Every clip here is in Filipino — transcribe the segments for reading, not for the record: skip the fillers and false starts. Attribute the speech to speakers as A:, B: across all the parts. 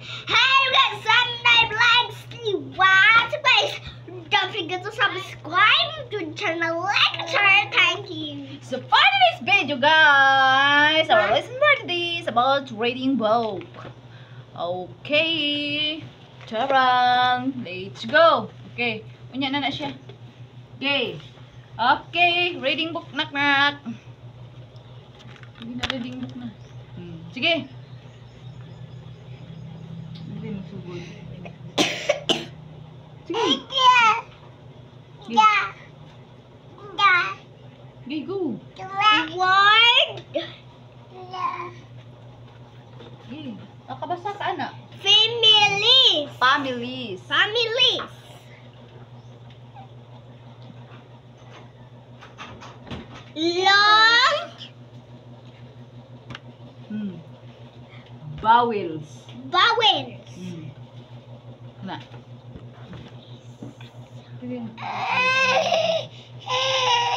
A: Hey guys, Sunday Vlogs! What's up guys? Don't forget to subscribe to the channel, like, share, thank you.
B: So for today's video guys, our lesson for today is about reading book. Okay, Charan, let's go. Okay, unya na siya. Okay, reading book nak. Hindi na reading book na. Sige. Hindi mo sugod. Sige. Okay, go.
A: Word.
B: Okay. Nakabasa ka na.
A: Families.
B: Families.
A: Families. Long.
B: Vowels.
A: Vowels.
B: Na. Sige.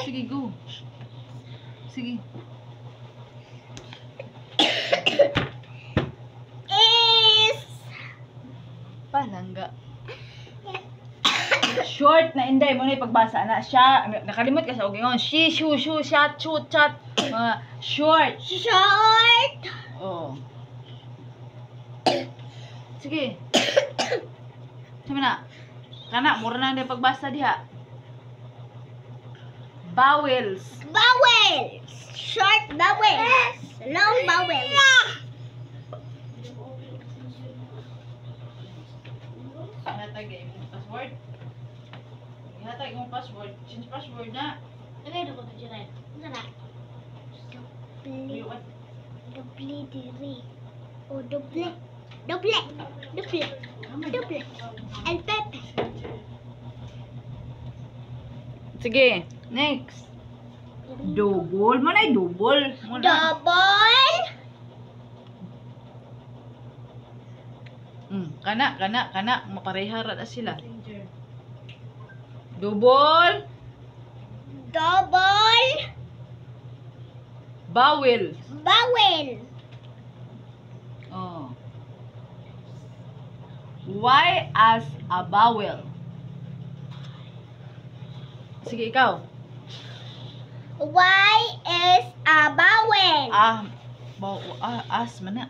B: Sige, go. Sige.
A: Is.
B: Palangga. Short na inday mo na ipagbasa na siya. Nakalimot ka sa ugingon. She, shu, shat, shoot, chat. Short.
A: Short.
B: Oh. Sige. Sabi na. Kana, mura na na pagbasa diha. Vowels.
A: Vowels. Short vowels. Long vowels.
B: Ihatag yung password. Ihatag yung password. Change password na.
A: Ano ko ito dyan? Ano na? Doble diri. O doble. Doble. Doble. Doble. El Pepe.
B: Sige, next. Double. Mo na double.
A: Double.
B: Kana. Mapareha ra sila. Double.
A: Double.
B: Vowel.
A: Vowel.
B: Oh. Why as a vowel? Sige, ikaw.
A: Why is a vowel?
B: As man na.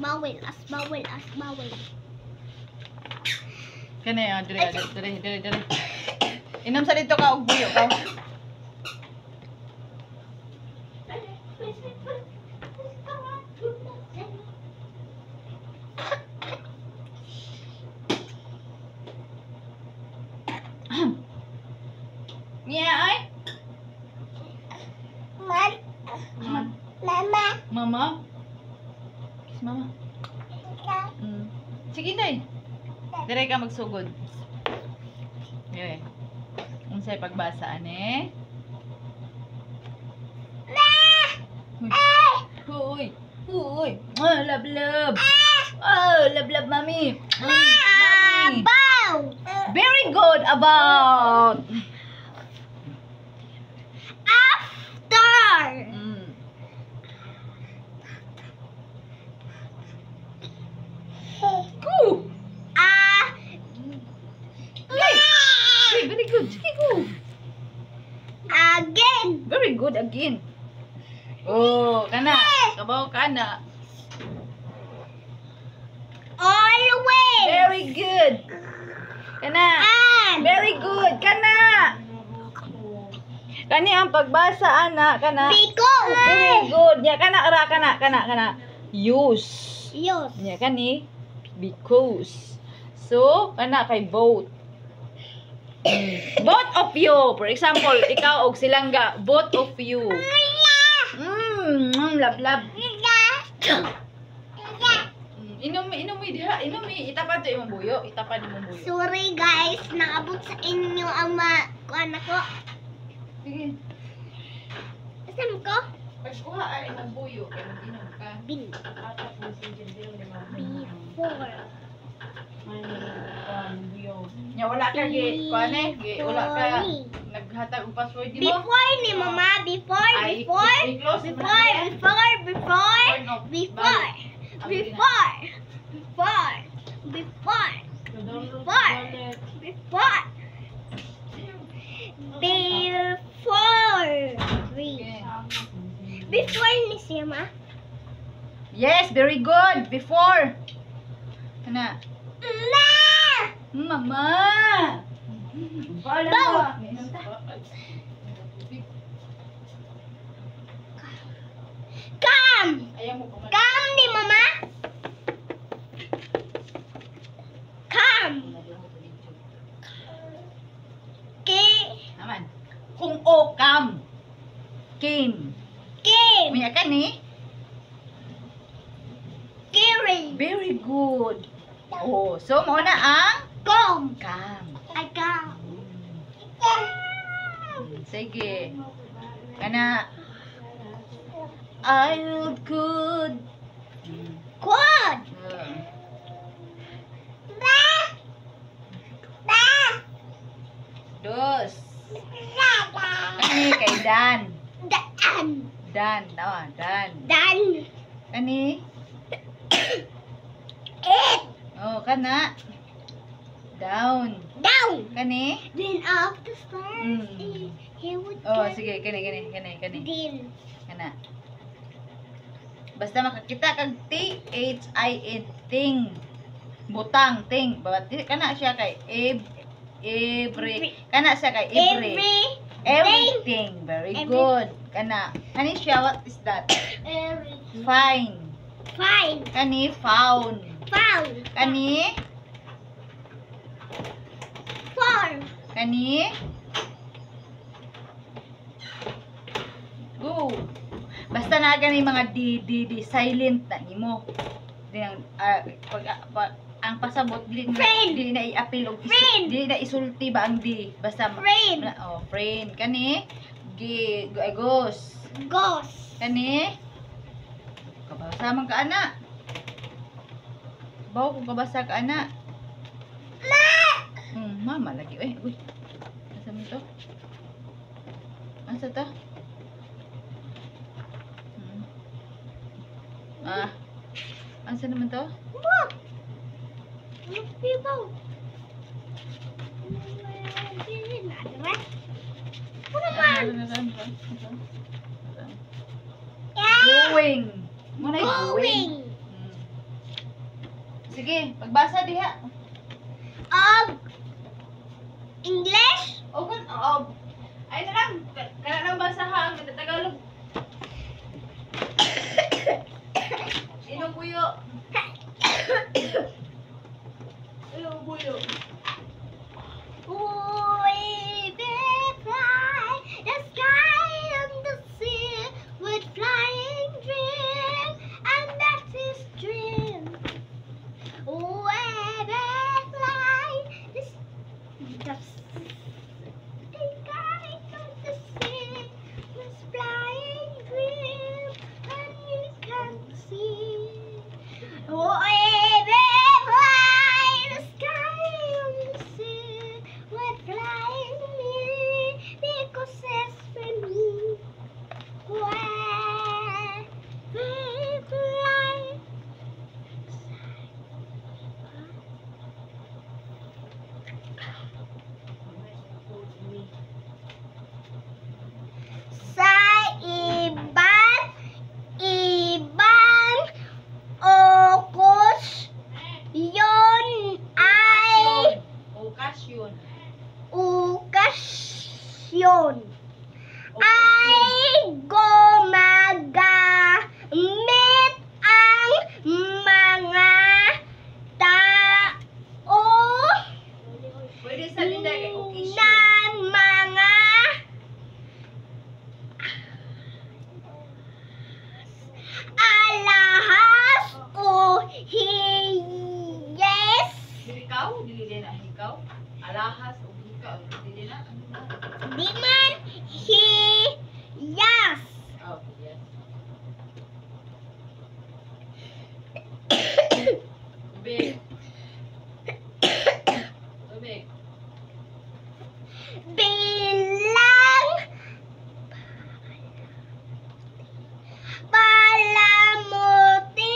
A: Vowel. As vowel. As vowel.
B: Kani, dire. Inom sa dito ka og buyo ka. Mia ay? Mama? Kiss mama. Sige day. Dire ka magsugod. Okay. Unsay pagbasa ane? Hoy. Love. Oh, love mommy. Mommy.
A: About.
B: Very good about.
A: After.
B: Go. Very good. Sige, go.
A: Again.
B: Very good again. Oh, kana. Kabaw kana.
A: Always.
B: Very good. Kana.
A: And.
B: Very good. Kana. Kani ang pagbasa ana kana.
A: Because.
B: Very good. Ya kana. Use.
A: Use.
B: Ya kani. Because. So, kana kay vote. Both of you. For example, ikaw og silangga. Both of you. Love. Inumi diha. Inumi. Itapan to imong buyo.
A: Sorry guys, naabot sa inyo ang kuan ako.
B: Sige.
A: Saan ko?
B: Pagkuha ay imong buyo. Kaya mag-inom ka.
A: Before.
B: Nya wala ka wala ka naghatag og password di mo.
A: Before ni mama, before. Before. Before. Read.
B: Okay.
A: Before ni siya, ma.
B: Yes, very good. Before. Kana.
A: Ma!
B: Mama.
A: Bow. Come. Come ni mama. Come.
B: Naman. Kung o come. Came.
A: Game.
B: Umiyak ka ni?
A: Kiri.
B: Very good. Oh, so muna ang
A: Come.
B: come.
A: I come.
B: Sige. Kana. I will good.
A: Good. Ba. Ba.
B: Dos. Kani kay Dan.
A: Daan.
B: Dan. Tawa. Dan.
A: Dan.
B: Kani?
A: It.
B: Oh, kana. Down.
A: Down.
B: Kani?
A: Then up the stairs.
B: Mm.
A: He would
B: Oh,
A: get
B: sige. Kani.
A: Din.
B: Kana. Basta makakita kag T-H-I-N. Ting. Butang. Ting. Bawat kana siya kay every. Kana siya kay every. Everything. Very
A: Every-
B: good. Kana. Kani siya, what is that?
A: Everything.
B: Fine.
A: Fine.
B: Kani, found.
A: Found.
B: Kani,
A: Farm.
B: kani. Go. Basta na gani mga di silent na nimo. Di ang ang pasabot
A: Friend.
B: dili na i-appeal og
A: Friend.
B: dili na isulti ba ang di basta
A: Friend.
B: oh friend kani ghost
A: Ghost.
B: kani kabasa man ka ana bawo kung kabasa ka ana mama lagi uy asa man to asa to asa naman to
A: What? People. Ano naman?
B: Going. Muna yung
A: Going.
B: Sige, pagbasa diha.
A: English?
B: Ay na lang, kana lang basahan, Tagalog. Sino puyo? Hello, puyo.
A: We fly the sky and the sea with flying dream, and that is dream. We fly the sky and the sea with flying dream, and you can see. We fly the sky and the sea with flying me because it's for me. Where we fly. Sa ibang okos yon ay
B: Okasyon.
A: okasyon ay gumagamit ang mga tao
B: Pwede sa linda kay occasion.
A: ng mga alahas o hiyes
B: Hikaw, dili na hikaw. Alahas o hikaw, dili na.
A: di man hiyas
B: Oh, yes. Tubig. Tubig.
A: bilang palamuti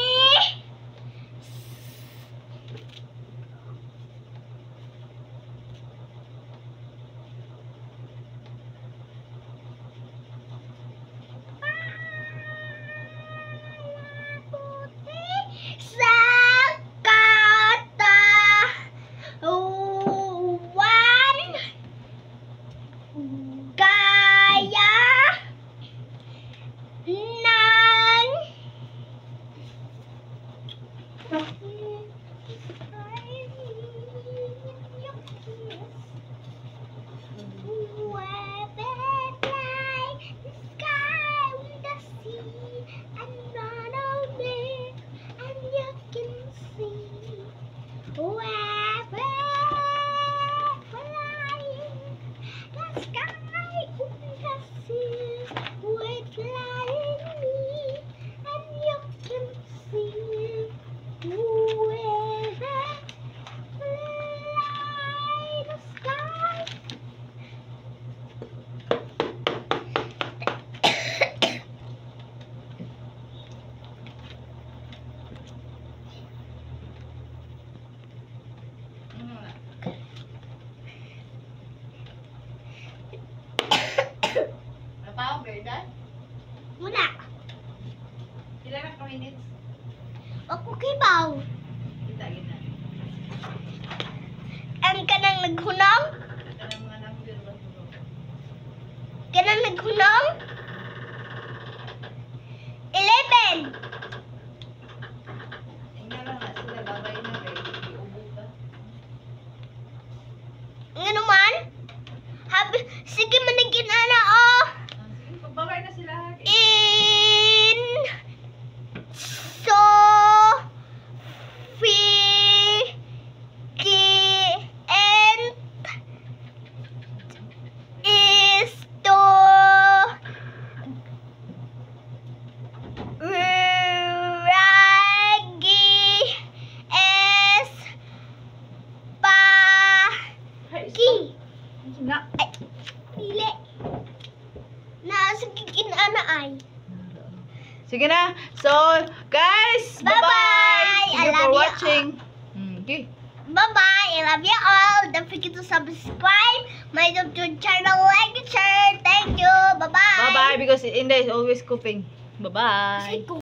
A: naghunong? Kanang naghunong? 11. Nga naman? Sige, manigin ana, oh.
B: Pagbabay na sila.
A: In so and is to ragi es pagi.
B: Nga.
A: Ay, dili. Nasagigin ana ay.
B: Sige na. So, guys,
A: Bye-bye.
B: bye-bye. Thank
A: I
B: you for
A: love you.
B: watching. Okay.
A: Bye-bye. I love you all. Don't forget to subscribe my YouTube channel, like and share. Thank you. Bye-bye.
B: Bye-bye because Inday is always cooking. Bye-bye.
A: Sige.